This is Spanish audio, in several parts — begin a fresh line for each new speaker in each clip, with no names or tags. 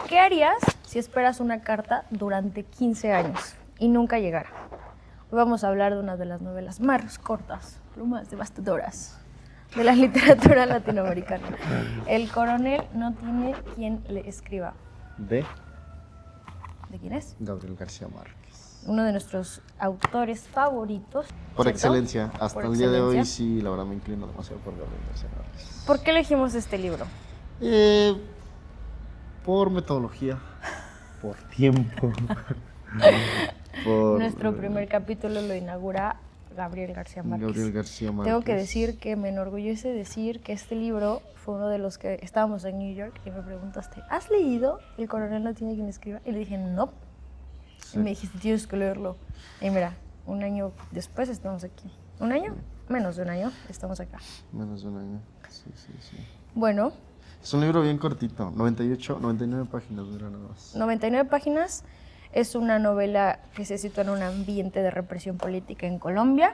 ¿Qué harías si esperas una carta durante 15 años y nunca llegara? Hoy vamos a hablar de una de las novelas más cortas, plumas devastadoras de la literatura latinoamericana. El coronel no tiene quien le escriba.
¿De
quién es?
Gabriel García Márquez.
Uno de nuestros autores favoritos.
Por
¿cierto?
excelencia. Hasta
Por
el día de hoy
excelencia.
sí, la verdad me inclino demasiado por Gabriel García Márquez.
¿Por qué elegimos este libro?
Por metodología, por tiempo, por
Nuestro primer capítulo lo inaugura Gabriel García Márquez.
Gabriel García Márquez.
Tengo que decir que me enorgullece decir que este libro fue uno de los que estábamos en New York y me preguntaste, ¿has leído El coronel no tiene quien escriba? Y le dije, no.
Sí.
Y me dijiste, tienes que leerlo. Y mira, un año después estamos aquí. ¿Un año? Menos de un año estamos acá.
Menos de un año. Sí.
Bueno,
Es un libro bien cortito, 99 páginas dura nada más.
99 páginas. Es una novela que se sitúa en un ambiente de represión política en Colombia,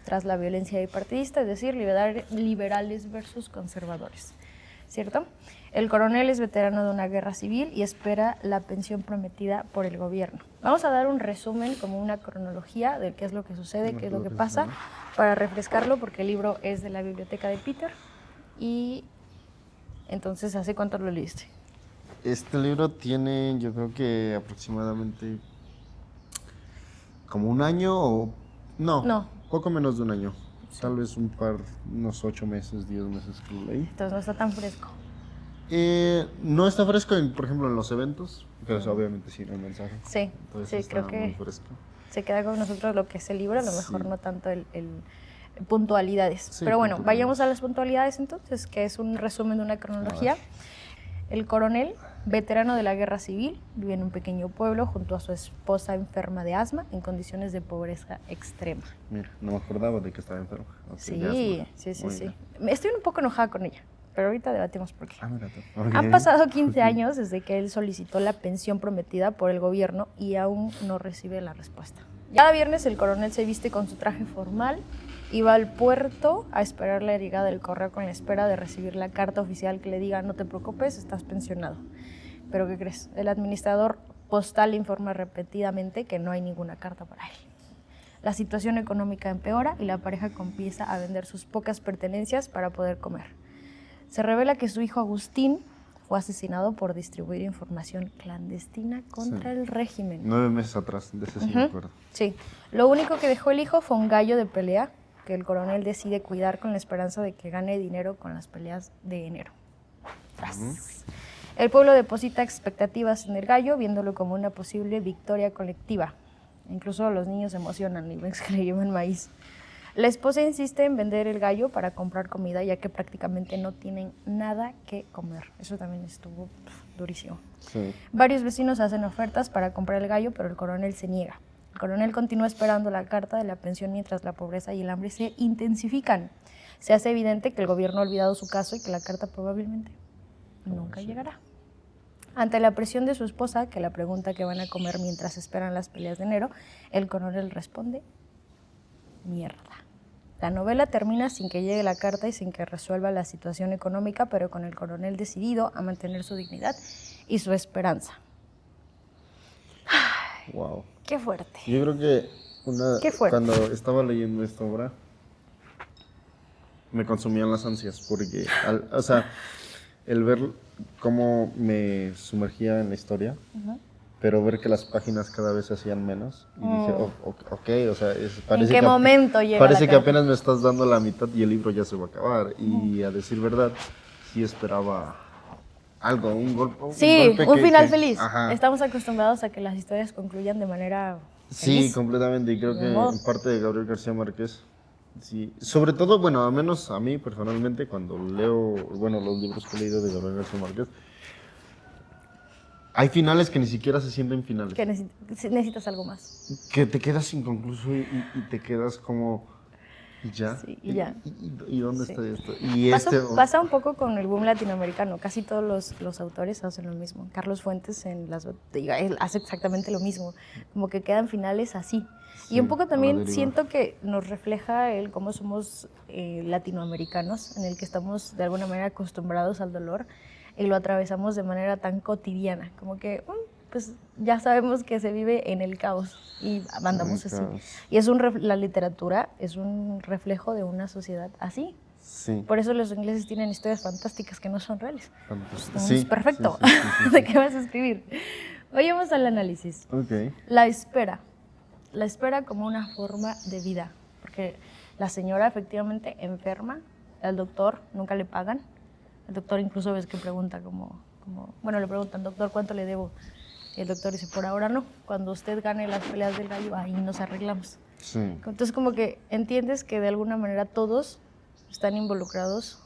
tras la violencia bipartidista, es decir, liberales versus conservadores, ¿cierto? El coronel es veterano de una guerra civil y espera la pensión prometida por el gobierno. Vamos a dar un resumen, como una cronología de qué es lo que sucede, qué es lo que pasa, para refrescarlo, porque el libro es de la biblioteca de Peter. Y entonces, ¿hace cuánto lo leíste?
Este libro tiene, yo creo que aproximadamente como un año o... No, poco menos de un año. Tal vez unos 8 meses, 10 meses que lo leí.
Entonces no está tan fresco.
No está fresco, por ejemplo, en los eventos, pero obviamente sí en el mensaje.
Sí,
Entonces
sí,
está
creo
muy
que
fresco.
se queda con nosotros lo que es el libro, a lo mejor
Sí.
no tanto el puntualidades.
Sí,
Pero bueno,
puntualidades.
vayamos a las puntualidades entonces, que es un resumen de una cronología. El coronel, veterano de la guerra civil, vive en un pequeño pueblo junto a su esposa enferma de asma en condiciones de pobreza extrema.
Mira, no me acordaba de que estaba enfermo. Ok,
Sí,
ya
sí.
Muy bien.
Estoy un poco enojada con ella, pero ahorita debatimos por qué.
Mira tú. Ok.
Han pasado 15 años desde que él solicitó la pensión prometida por el gobierno y aún no recibe la respuesta. Cada viernes el coronel se viste con su traje formal y va al puerto a esperar la llegada del correo con la espera de recibir la carta oficial que le diga no te preocupes, estás pensionado. Pero ¿qué crees? El administrador postal le informa repetidamente que no hay ninguna carta para él. La situación económica empeora y la pareja comienza a vender sus pocas pertenencias para poder comer. Se revela que su hijo Agustín fue asesinado por distribuir información clandestina contra el régimen.
9 meses atrás, de ese sí me acuerdo.
Sí, lo único que dejó el hijo fue un gallo de pelea que el coronel decide cuidar con la esperanza de que gane dinero con las peleas de enero. El pueblo deposita expectativas en el gallo, viéndolo como una posible victoria colectiva. Incluso los niños se emocionan y ven que le llevan maíz. La esposa insiste en vender el gallo para comprar comida, ya que prácticamente no tienen nada que comer. Eso también estuvo durísimo.
Sí.
Varios vecinos hacen ofertas para comprar el gallo, pero el coronel se niega. El coronel continúa esperando la carta de la pensión mientras la pobreza y el hambre se intensifican. Se hace evidente que el gobierno ha olvidado su caso y que la carta probablemente nunca llegará. Ante la presión de su esposa, que la pregunta qué van a comer mientras esperan las peleas de enero, el coronel responde: mierda. La novela termina sin que llegue la carta y sin que resuelva la situación económica, pero con el coronel decidido a mantener su dignidad y su esperanza.
Wow.
Qué fuerte.
Yo creo que
Qué fuerte.
cuando estaba leyendo esta obra, me consumían las ansias, porque, o sea, el ver cómo me sumergía en la historia, pero ver que las páginas cada vez se hacían menos, y dije, ok, o sea, parece
¿En qué momento llega la
parece que
carta?
apenas me estás dando la mitad y el libro ya se va a acabar, y a decir verdad, sí esperaba algo, un golpe.
Sí,
golpe
un final
que-
feliz.
Ajá.
Estamos acostumbrados a que las historias concluyan de manera
Sí,
feliz.
completamente, y creo que
Ni modo.
en parte de Gabriel García Márquez, sí, sobre todo, bueno, al menos a mí personalmente, cuando leo, bueno, los libros que he leído de Gabriel García Márquez, hay finales que ni siquiera se sienten finales,
Que necesitas algo más.
que te quedas inconcluso y te quedas como, ¿y ya?
Sí, y ya.
¿Y dónde
Sí.
está esto? Y
Pasa un poco con el boom latinoamericano. Casi todos los autores hacen lo mismo. Carlos Fuentes él hace exactamente lo mismo. Como que quedan finales así.
Sí,
Y un poco
a la
también
deriva.
siento que nos refleja el cómo somos latinoamericanos, en el que estamos de alguna manera acostumbrados al dolor. y lo atravesamos de manera tan cotidiana, como que pues ya sabemos que se vive en el caos y andamos así. Y es la literatura es un reflejo de una sociedad así.
Sí.
Por eso los ingleses tienen historias fantásticas que no son reales.
Sí,
Perfecto.
sí, sí, sí, sí.
¿De qué vas a escribir? Vayamos al análisis.
Ok.
La espera. La espera como una forma de vida. Porque la señora efectivamente enferma, al doctor nunca le pagan. El doctor incluso ves que pregunta bueno, le preguntan, doctor, ¿cuánto le debo? Y el doctor dice, por ahora no. Cuando usted gane las peleas del gallo, ahí nos arreglamos.
Sí.
Entonces como que entiendes que de alguna manera todos están involucrados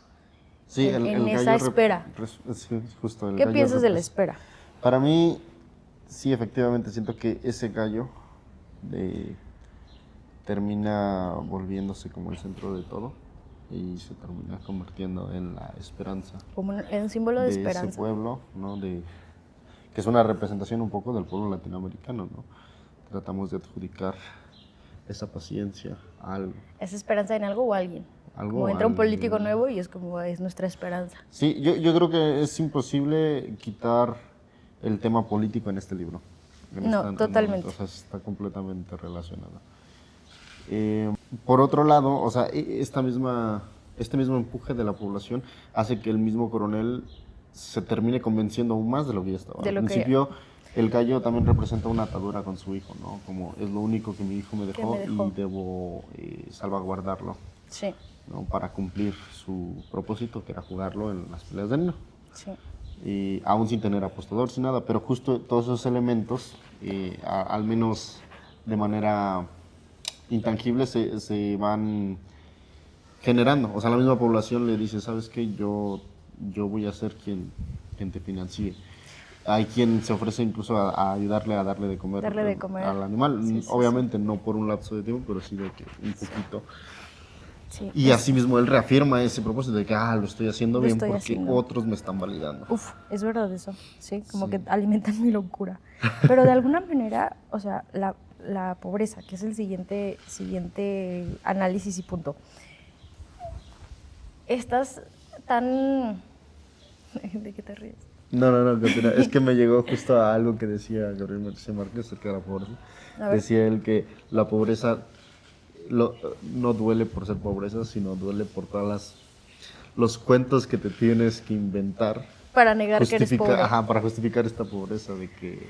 Sí,
en esa espera.
Sí, justo,
¿Qué piensas de la espera?
Para mí, sí, efectivamente, siento que ese gallo termina volviéndose como el centro de todo y se termina convirtiendo en la esperanza.
Como en un símbolo de esperanza.
Ese pueblo, ¿no? Que es una representación un poco del pueblo latinoamericano, ¿no? Tratamos de adjudicar esa paciencia a algo.
¿Es esperanza en algo o alguien? Como entra un político nuevo y es como es nuestra esperanza.
Sí, yo creo que es imposible quitar el tema político en este libro.
No, totalmente.
O sea, está completamente relacionado. Por otro lado, o sea, este mismo empuje de la población hace que el mismo coronel se termine convenciendo aún más de lo que ya estaba. Al principio, el gallo también representa una atadura con su hijo, ¿no? Como es lo único que mi hijo me dejó. Y debo salvaguardarlo.
Sí.
¿No? Para cumplir su propósito, que era jugarlo en las peleas de Nino.
Sí.
Y aún sin tener apostador, sin nada, pero justo todos esos elementos, al menos de manera intangible, se van generando. O sea, la misma población le dice, ¿sabes qué? Yo voy a ser quien te financie. Hay quien se ofrece incluso a ayudarle a darle de comer, al animal. Sí, obviamente no por un lapso de tiempo, pero sí de que un poquito.
Sí,
y así mismo él reafirma ese propósito de que lo estoy haciendo bien porque otros me están validando.
Es verdad eso, sí, como que alimentan mi locura. Pero de alguna manera, o sea, la pobreza, que es el siguiente análisis y punto. Estás tan... ¿De qué te ríes?
No, continúa. Es que me llegó justo a algo que decía Gabriel García Márquez acerca de la pobreza. Decía él que la pobreza no duele por ser pobreza, sino duele por todas los cuentos que te tienes que inventar
para negar que eres pobre.
Para justificar esta pobreza de que...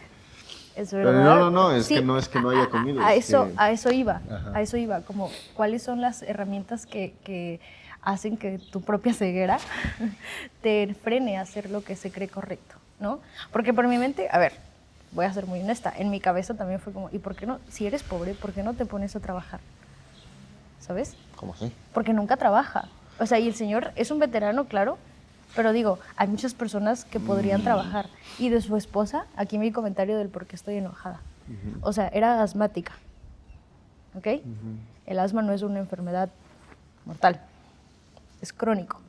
Es verdad.
No, es que no haya comido.
A eso iba, como cuáles son las herramientas que hacen que tu propia ceguera te frene a hacer lo que se cree correcto, ¿no? Porque por mi mente, a ver, voy a ser muy honesta, en mi cabeza también fue como, ¿y por qué no, si eres pobre, por qué no te pones a trabajar? ¿Sabes?
¿Cómo así?
Porque nunca trabaja. O sea, y el señor es un veterano, claro, pero digo, hay muchas personas que podrían trabajar. Y de su esposa, aquí mi comentario del por qué estoy enojada. O sea, era asmática, ¿ok? El asma no es una enfermedad mortal, es crónico.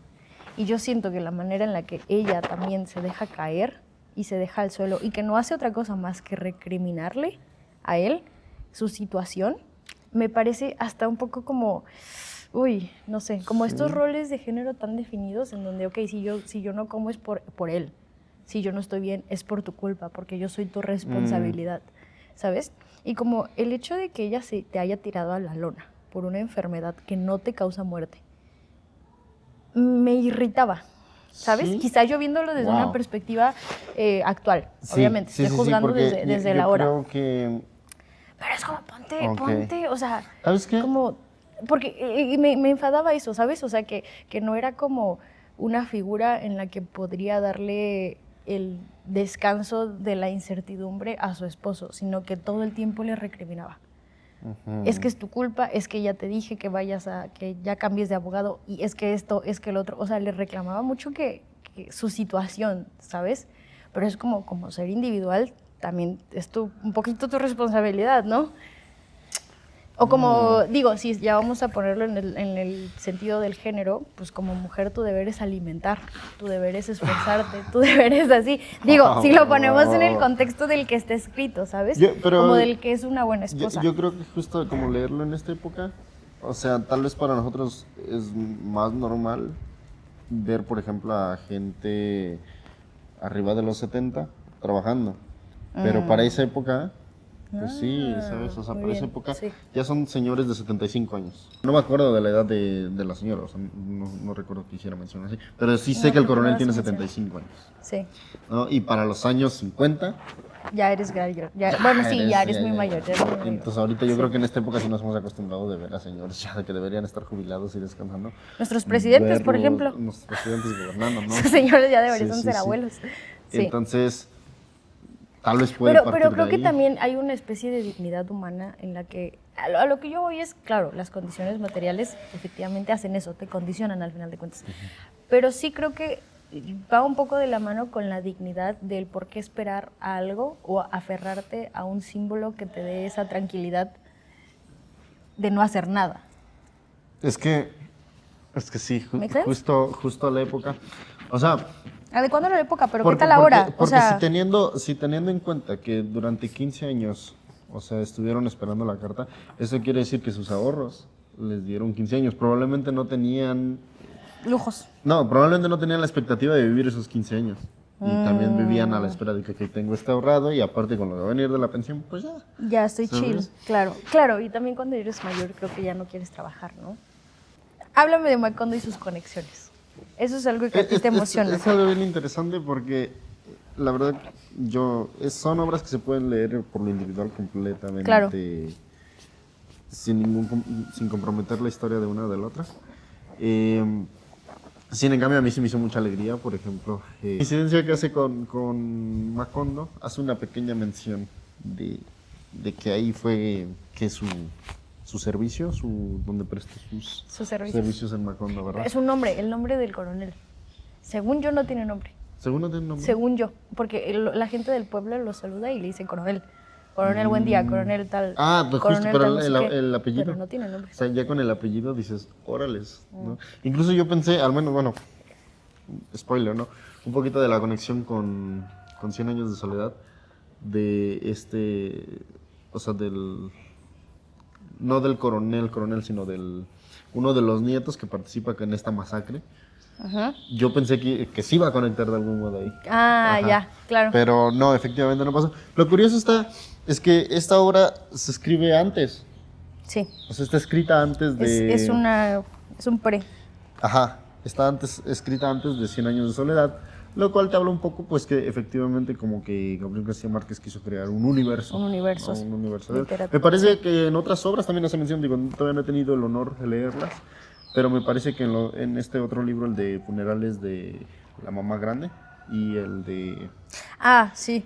Y yo siento que la manera en la que ella también se deja caer y se deja al suelo y que no hace otra cosa más que recriminarle a él su situación, me parece hasta un poco como, no sé, como estos roles de género tan definidos en donde, ok, si yo no como es por él, si yo no estoy bien es por tu culpa, porque yo soy tu responsabilidad, ¿sabes? Y como el hecho de que ella te haya tirado a la lona por una enfermedad que no te causa muerte, me irritaba, ¿sabes? ¿Sí? Quizás yo viéndolo desde una perspectiva actual, obviamente, estoy juzgando desde la hora.
Creo que...
Pero es como, ponte, o sea,
¿sabes qué?
Como, porque me enfadaba eso, ¿sabes? O sea, que no era como una figura en la que podría darle el descanso de la incertidumbre a su esposo, sino que todo el tiempo le recriminaba. Es que es tu culpa, es que ya te dije que que ya cambies de abogado, y es que esto, es que el otro, o sea, le reclamaba mucho que su situación, ¿sabes? Pero es como ser individual, también es un poquito tu responsabilidad, ¿no? O como, digo, si ya vamos a ponerlo en el sentido del género, pues como mujer tu deber es alimentar, tu deber es esforzarte, tu deber es así. Digo, si lo ponemos en el contexto del que está escrito, ¿sabes? Como del que es una buena esposa.
Yo creo que justo como leerlo en esta época, o sea, tal vez para nosotros es más normal ver, por ejemplo, a gente arriba de los 70 trabajando. Pero para esa época, pues sí, ¿sabes? O sea,
muy
para esa
bien,
época
sí.
ya son señores de 75 años. No me acuerdo de la edad de la señora, o sea, no recuerdo que hiciera mención así. Pero sí sé
No,
que el
creo que
coronel
no
tiene
se menciona.
75 años.
Sí,
¿No? Y para los años 50...
ya eres mayor. Bueno, sí, ya eres muy mayor. Ya eres muy mayor.
Entonces ahorita yo
Sí.
creo que en esta época sí nos hemos acostumbrado de ver a señores ya que deberían estar jubilados y descansando.
Nuestros presidentes, por
Verlos,
ejemplo.
nuestros presidentes gobernando, ¿no?
Esos señores ya deberían
Sí,
ser
sí.
abuelos. Sí.
Entonces, tal vez puede
Pero
partir
creo
de
que
ahí.
también hay una especie de dignidad humana en la que, a lo que yo voy es, claro, las condiciones materiales efectivamente hacen eso, te condicionan al final de cuentas. Pero sí creo que va un poco de la mano con la dignidad del por qué esperar a algo o aferrarte a un símbolo que te dé esa tranquilidad de no hacer nada.
Es que sí,
¿Make sense?
justo a la época. O sea,
Adecuando a la época, pero
porque,
¿qué tal ahora?
porque si teniendo en cuenta que durante 15 años, o sea, estuvieron esperando la carta, eso quiere decir que sus ahorros les dieron 15 años. Probablemente no tenían la expectativa de vivir esos 15 años. Y también vivían a la espera de que tengo este ahorrado y aparte con lo que va a venir de la pensión, pues ya.
Ya estoy
¿Sabes?
chill, claro. Y también cuando eres mayor creo que ya no quieres trabajar, ¿no? Háblame de Macondo y sus conexiones. Eso es algo que a ti te emociona.
Es algo bien interesante porque la verdad son obras que se pueden leer por lo individual completamente.
Claro.
Sin comprometer la historia de una o de la otra. Sin en cambio, a mí sí me hizo mucha alegría, por ejemplo. La incidencia que hace con Macondo hace una pequeña mención de que ahí fue que su servicio, donde prestó sus servicios en Macondo, ¿verdad?
Es un nombre, el nombre del coronel. Según yo no tiene nombre.
¿Según no tiene nombre?
Según yo, porque la gente del pueblo lo saluda y le dice coronel. Coronel, buen día, coronel tal.
Ah, pues
coronel,
justo, pero
tal, no sé qué,
el apellido.
Pero no tiene nombre.
O sea, ya con el apellido dices, órales, ¿no? Incluso yo pensé, al menos, bueno, spoiler, ¿no? Un poquito de la conexión con 100 años de soledad, o sea, no del coronel, sino uno de los nietos que participa en esta masacre.
Ajá.
Yo pensé que sí iba a conectar de algún modo ahí.
Ah,
Ajá.
ya, claro.
Pero no, efectivamente no pasó. Lo curioso es que esta obra se escribe antes.
Sí.
O sea, está escrita antes de...
Es un pre.
Ajá, está escrita antes de 100 años de soledad, lo cual te habla un poco, pues, que efectivamente como que Gabriel García Márquez quiso crear un universo.
Un universo.
¿no? Un universo de él.
Literatura.
Me parece que en otras obras también hace mención, digo, todavía no he tenido el honor de leerlas, pero me parece que en este otro libro, el de Funerales de la Mamá Grande, y el de...
Ah, sí.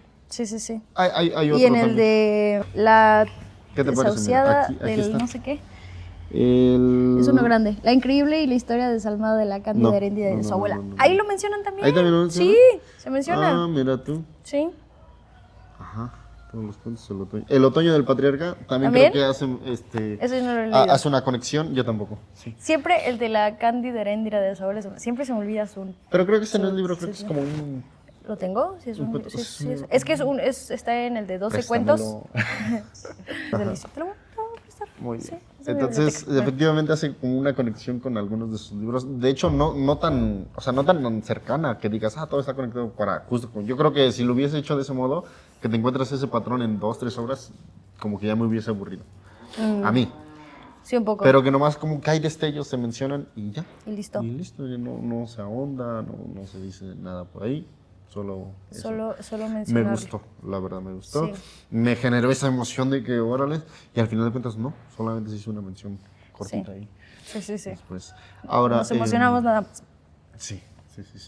Hay otro
Y en el
también.
de la
¿Qué te parece?
desahuciada
Aquí
del
está.
no sé qué.
Es
Es uno grande. La increíble y la historia desalmada de la Cándida
No,
Heréndira de
no,
su
no,
abuela.
no, no.
Ahí lo mencionan también.
¿Ahí también lo mencionan?
Sí, se menciona.
Ah, mira tú.
Sí.
Ajá, todos los cuentos del otoño. El otoño del patriarca también
¿También?
creo que hace,
Eso yo no lo he leído.
hace una conexión, yo tampoco, sí.
Siempre el de la Cándida Heréndira de su abuela. Siempre se me olvida su...
Pero creo que ese no es el libro,
Sí,
creo que
sí.
es como un...
¿Lo tengo? Sí, es
Un
un...
cuento-
sí,
es
sí,
un-
es que está en el de 12 cuentos.
Préstamelo.
¿Te lo puedo prestar?
Muy
Sí,
bien.
es de mi
Entonces,
biblioteca.
efectivamente hace como una conexión con algunos de sus libros. De hecho, no tan, o sea, no tan cercana que digas, todo está conectado para justo con... Yo creo que si lo hubiese hecho de ese modo, que te encuentras ese patrón en 2, 3 obras, como que ya me hubiese aburrido. A mí.
Sí, un poco.
Pero que nomás como que hay destellos, se mencionan y ya.
Y listo.
Y listo, ya no se ahonda, no se dice nada por ahí. Solo eso.
Solo
Me
mencionarlo.
gustó, la verdad me gustó.
Sí.
Me generó esa emoción de que, órale, y al final de cuentas no, solamente se hizo una mención cortita ahí.
Sí.
Después. Ahora,
Nos emocionamos nada más.
Sí,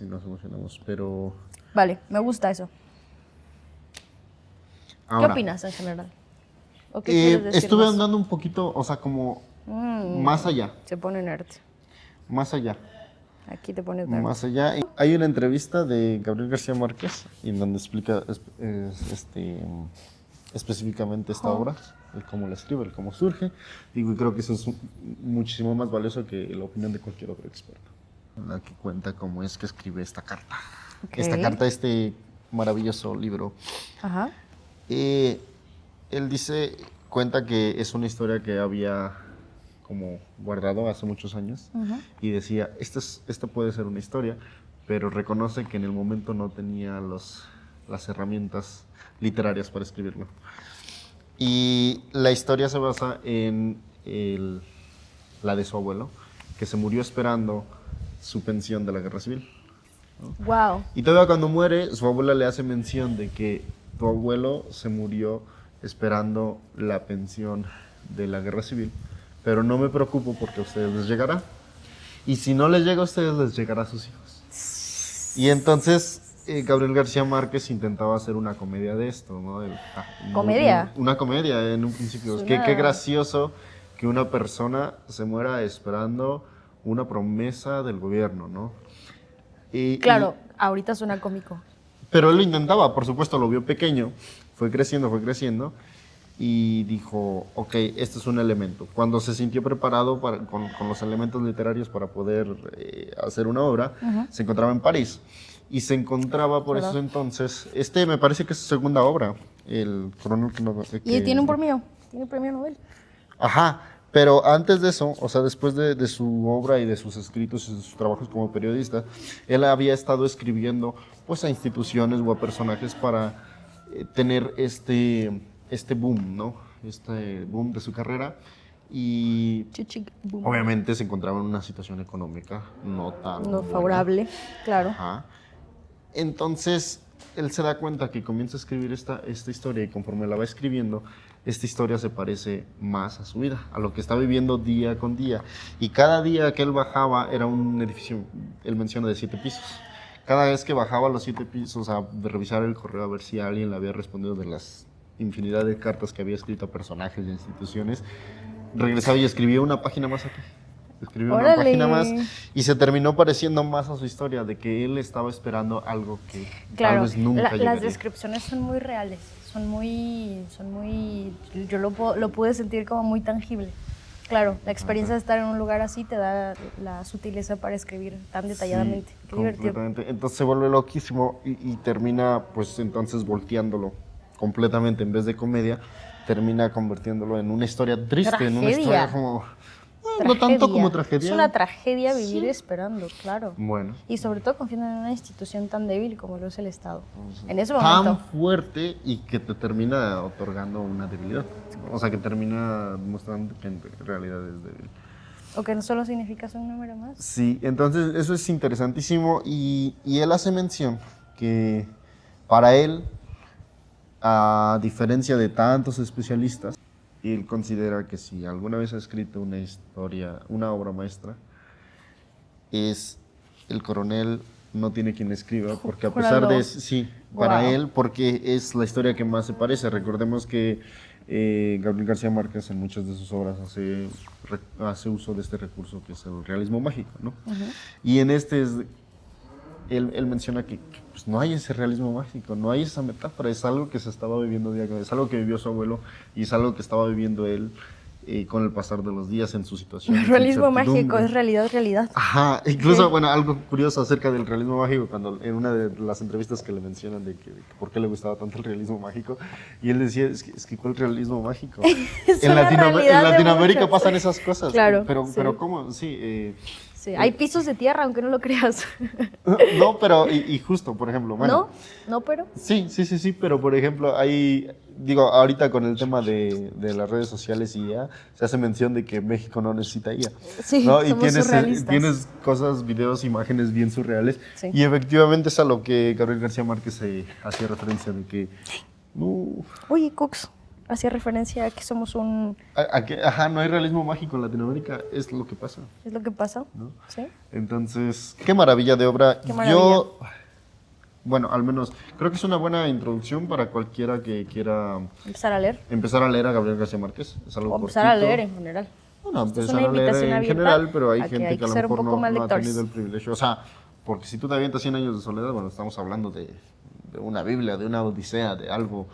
nos emocionamos, pero...
Vale, me gusta eso.
Ahora,
¿Qué opinas en general? ¿O qué quieres decir
estuve
más?
andando un poquito, o sea, como más allá,
Se pone nerd.
más allá.
Aquí te pones nerd.
Más allá, hay una entrevista de Gabriel García Márquez en donde explica específicamente esta obra, el cómo la escribe, el cómo surge. Digo, y creo que eso es muchísimo más valioso que la opinión de cualquier otro experto. La que cuenta cómo es que escribe esta carta.
Ok.
Esta carta, este maravilloso libro.
Ajá.
Él cuenta que es una historia que había como guardado hace muchos años y decía, esta puede ser una historia, pero reconoce que en el momento no tenía las herramientas literarias para escribirlo. Y la historia se basa en la de su abuelo, que se murió esperando su pensión de la guerra civil.
Wow.
Y todavía cuando muere, su abuela le hace mención de que tu abuelo se murió esperando la pensión de la guerra civil, pero no me preocupo porque a ustedes les llegará. Y si no les llega a ustedes, les llegará a sus hijos. Y entonces Gabriel García Márquez intentaba hacer una comedia de esto, ¿no?
¿Comedia?
Una comedia en un principio.
Suena...
Qué gracioso que una persona se muera esperando una promesa del gobierno, ¿no?
Claro, ahorita suena cómico.
Pero él lo intentaba, por supuesto, lo vio pequeño, fue creciendo y dijo, ok, este es un elemento. Cuando se sintió preparado con los elementos literarios para poder hacer una obra, se encontraba en París y se encontraba por esos entonces, me parece que es su segunda obra, El coronel que no...
Y tiene un premio Nobel.
Ajá. Pero antes de eso, o sea, después de su obra y de sus escritos y de sus trabajos como periodista, él había estado escribiendo pues a instituciones o a personajes para tener este boom, ¿no? Este boom de su carrera. Y obviamente se encontraba en una situación económica no tan buena.
Favorable, claro.
Ajá. Entonces, él se da cuenta que comienza a escribir esta historia y conforme la va escribiendo, esta historia se parece más a su vida, a lo que está viviendo día con día. Y cada día que él bajaba era un edificio, él menciona, de 7 pisos. Cada vez que bajaba a los 7 pisos a revisar el correo a ver si alguien le había respondido de las infinidad de cartas que había escrito a personajes y instituciones, regresaba y escribía una página más aquí. Escribió una página más y se terminó pareciendo más a su historia, de que él estaba esperando algo que tal vez nunca llegaría.
Las descripciones son muy reales, son muy, yo lo pude sentir como muy tangible. Claro, la experiencia de estar en un lugar así te da la sutileza para escribir tan detalladamente.
Sí,
qué divertido.
Entonces se vuelve loquísimo y termina pues entonces volteándolo completamente. En vez de comedia, termina convirtiéndolo en una historia triste,
Tragedia.
en una historia como... No tanto como tragedia.
Es una tragedia vivir esperando, claro.
Bueno.
Y sobre todo confiando en una institución tan débil como lo es el Estado. En ese momento.
Tan fuerte y que te termina otorgando una debilidad. O sea, que termina mostrando que en realidad es débil.
O que no solo significas un número más.
Sí, entonces eso es interesantísimo y él hace mención que para él, a diferencia de tantos especialistas, él considera que si alguna vez ha escrito una historia, una obra maestra, es El coronel no tiene quien escriba, porque a pesar de eso, sí, para él, porque es la historia que más se parece. Recordemos que Gabriel García Márquez en muchas de sus obras hace uso de este recurso que es el realismo mágico, ¿no? Y en él menciona que pues, no hay ese realismo mágico, no hay esa metáfora, es algo que se estaba viviendo día con día, es algo que vivió su abuelo y es algo que estaba viviendo él con el pasar de los días en su situación.
El realismo mágico es realidad.
Ajá, incluso, bueno, algo curioso acerca del realismo mágico, cuando en una de las entrevistas que le mencionan de que por qué le gustaba tanto el realismo mágico, y él decía, es que ¿cuál realismo mágico? En Latinoamérica pasan esas cosas.
Claro.
Pero ¿cómo? Sí.
Sí, hay pisos de tierra, aunque no lo creas.
No, pero, y justo, por ejemplo, bueno.
¿No, pero?
Sí, pero por ejemplo, ahorita con el tema de las redes sociales y IA, se hace mención de que México no necesita IA.
Sí,
¿no? Y
somos surrealistas.
tienes cosas, videos, imágenes bien surreales.
Sí.
Y efectivamente es a lo que Gabriel García Márquez hacía referencia de que...
Oye, Cox, hacía referencia a que somos un...
no hay realismo mágico en Latinoamérica, es lo que pasa.
¿Es lo que pasa?
¿No?
Sí.
Entonces, qué maravilla de obra.
Qué maravilla.
Bueno, al menos creo que es una buena introducción para cualquiera que quiera
Empezar a leer
a Gabriel García Márquez. Es algo
o empezar a leer en general.
Bueno,
Es
empezar
una
a leer
invitación
en
abierta
general, pero hay
a que
gente
hay
que a
que
lo
ser un
mejor
poco más
no ha
lectores.
tenido el privilegio. O sea, porque si tú te avientas 100 años de soledad, bueno, estamos hablando de una Biblia, de una Odisea, de algo,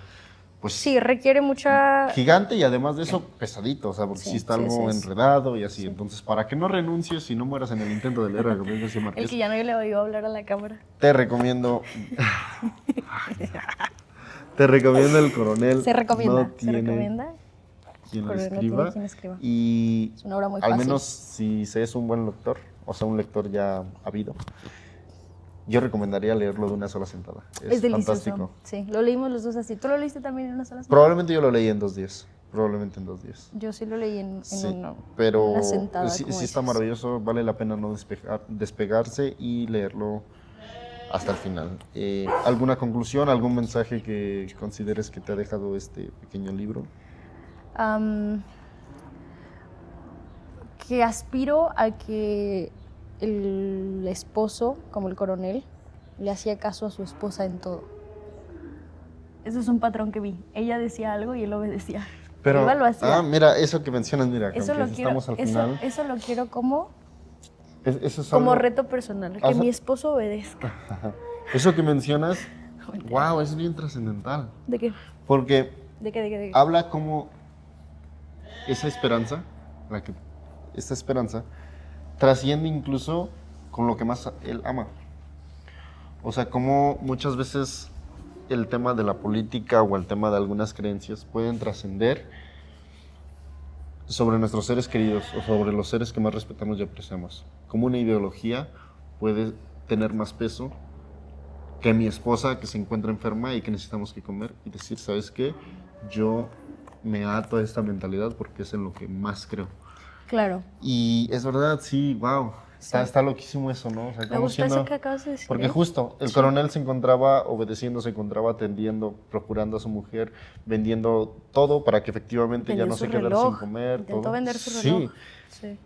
pues...
Sí, requiere mucha...
gigante y además de eso, pesadito, o sea, porque sí está algo enredado y así.
Sí.
Entonces, para que no renuncies y no mueras en el intento de leer a Gabriel García Márquez...
El que ya no le oigo hablar a la cámara.
Te recomiendo... Te recomiendo El coronel.
Se recomienda.
No tiene quien lo escriba. Y
es una obra muy
al
fácil.
menos si se es un buen lector, o sea, un lector ya habido, yo recomendaría leerlo de una sola sentada.
Es delicioso.
Fantástico.
Sí, lo leímos los dos así. ¿Tú lo leíste también en una sola sentada?
Probablemente yo lo leí en 2 días. Probablemente en 2 días.
Yo sí lo leí en
Sí,
una,
pero
una sentada.
sí,
como
sí está
dices.
maravilloso, vale la pena no despegarse y leerlo hasta el final. ¿Alguna conclusión, algún mensaje que consideres que te ha dejado este pequeño libro?
Que aspiro a que el esposo, como el coronel, le hacía caso a su esposa en todo. Eso es un patrón que vi. Ella decía algo y él obedecía.
Pero,
Igual lo hacía.
mira, eso que mencionas, mira,
Eso
aunque
lo quiero,
estamos al final.
eso lo quiero como,
Eso es
como
algo-
reto personal, que
Ajá.
mi esposo obedezca.
Eso que mencionas, wow, es bien trascendental.
¿De qué?
Porque
¿De qué? ¿De qué? ¿De qué?
habla como esa esperanza, esta esperanza, trasciende incluso con lo que más él ama. O sea, como muchas veces el tema de la política o el tema de algunas creencias pueden trascender sobre nuestros seres queridos o sobre los seres que más respetamos y apreciamos. Como una ideología puede tener más peso que mi esposa que se encuentra enferma y que necesitamos que comer y decir, ¿sabes qué? Yo me ato a esta mentalidad porque es en lo que más creo.
Claro.
Y es verdad, sí, wow. Está loquísimo eso, ¿no? O sea,
Me
como
gusta eso que acabas de decir.
porque justo el coronel se encontraba obedeciendo, se encontraba atendiendo, procurando a su mujer, vendiendo todo para que efectivamente
Vendió
ya no
su
se quedara
reloj.
sin comer.
Intentó
todo.
vender su
Sí,
reloj. Sí.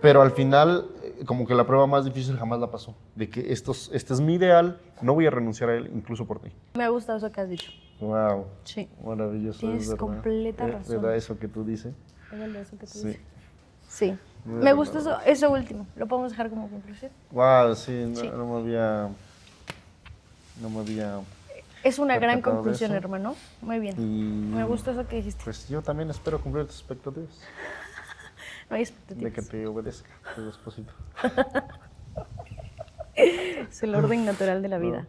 pero al final, como que la prueba más difícil jamás la pasó. De que este es mi ideal, no voy a renunciar a él, incluso por ti.
Me gusta eso que has dicho.
Wow.
Sí.
Maravilloso.
Tienes
es verdad.
completa
Es
razón.
verdad eso que tú dices.
Es verdad eso que tú
Sí.
dices. Sí.
Muy
Me gusta
verdad.
eso último. ¿Lo podemos dejar como conclusión?
Wow, sí,
Sí.
no me había. No me había.
Es una gran
Percatado de
conclusión,
eso.
hermano. Muy bien.
Y
Me gustó eso que dijiste.
pues yo también espero cumplir tus expectativas.
No hay
De que
expectativas.
te obedezca tu esposito.
Es el orden natural de la vida.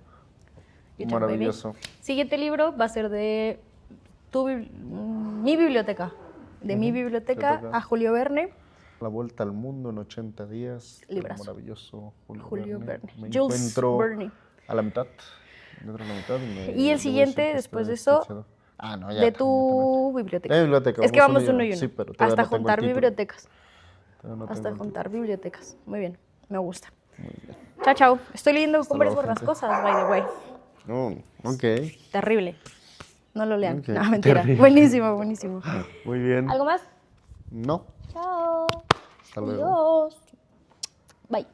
You too,
Maravilloso.
baby. Siguiente libro va a ser de mi biblioteca. De mi biblioteca
Biblioteca.
a Julio Verne.
La vuelta al mundo en 80 días. el
Librazo.
Maravilloso
Julio Verne.
Me
Jules
encuentro
Verne.
a la mitad. Me encuentro a la mitad y
Y el
debo
siguiente,
decir que
después de
estoy
eso,
extasiado. Ah, no, ya.
De
también.
tu biblioteca.
De mi biblioteca.
Es que vamos uno y uno.
Sí, pero todavía
Hasta
no tengo el
juntar
título.
bibliotecas.
Todavía no
Hasta
tengo el
juntar bibliotecas. Muy bien. Me gusta.
título. Muy bien.
Chao, chao. Estoy leyendo Cumbres
luego, gente.
Borrascosas, by the way.
Oh, ok.
Terrible. No lo lean.
Ok,
No, mentira.
terrible.
Buenísimo, buenísimo.
Muy bien.
¿Algo más?
No.
Chao.
Hasta luego.
Adiós. Bye.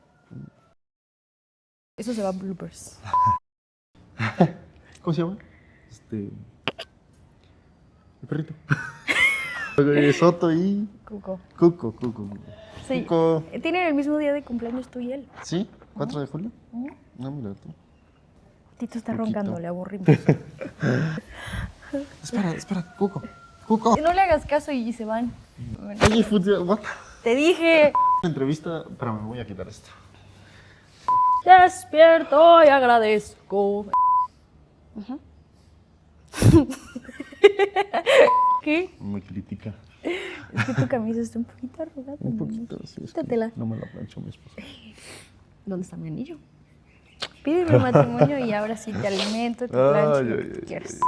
Eso se va a bloopers.
¿Cómo se llama? El perrito. Soto y
Cuco.
Cuco.
Sí.
Cuco.
Tienen el mismo día de cumpleaños tú y él.
¿Sí? ¿4 de julio? No, mira tú.
Tito está
Cuquito.
roncando, le aburrimos.
Espera, Cuco. Cuco.
No le hagas caso y se van. Bueno,
Oye, what?
te dije.
Entrevista, pero me voy a quitar esto.
Despierto y agradezco. ¿Qué?
Me critica.
Es que tu camisa está un poquito arrugada.
Un poquito, sí. Es que
Quítatela.
no me la planchó mi esposa.
¿Dónde está mi anillo? Pídeme matrimonio y ahora sí te alimento, te plancho lo que tú quieras.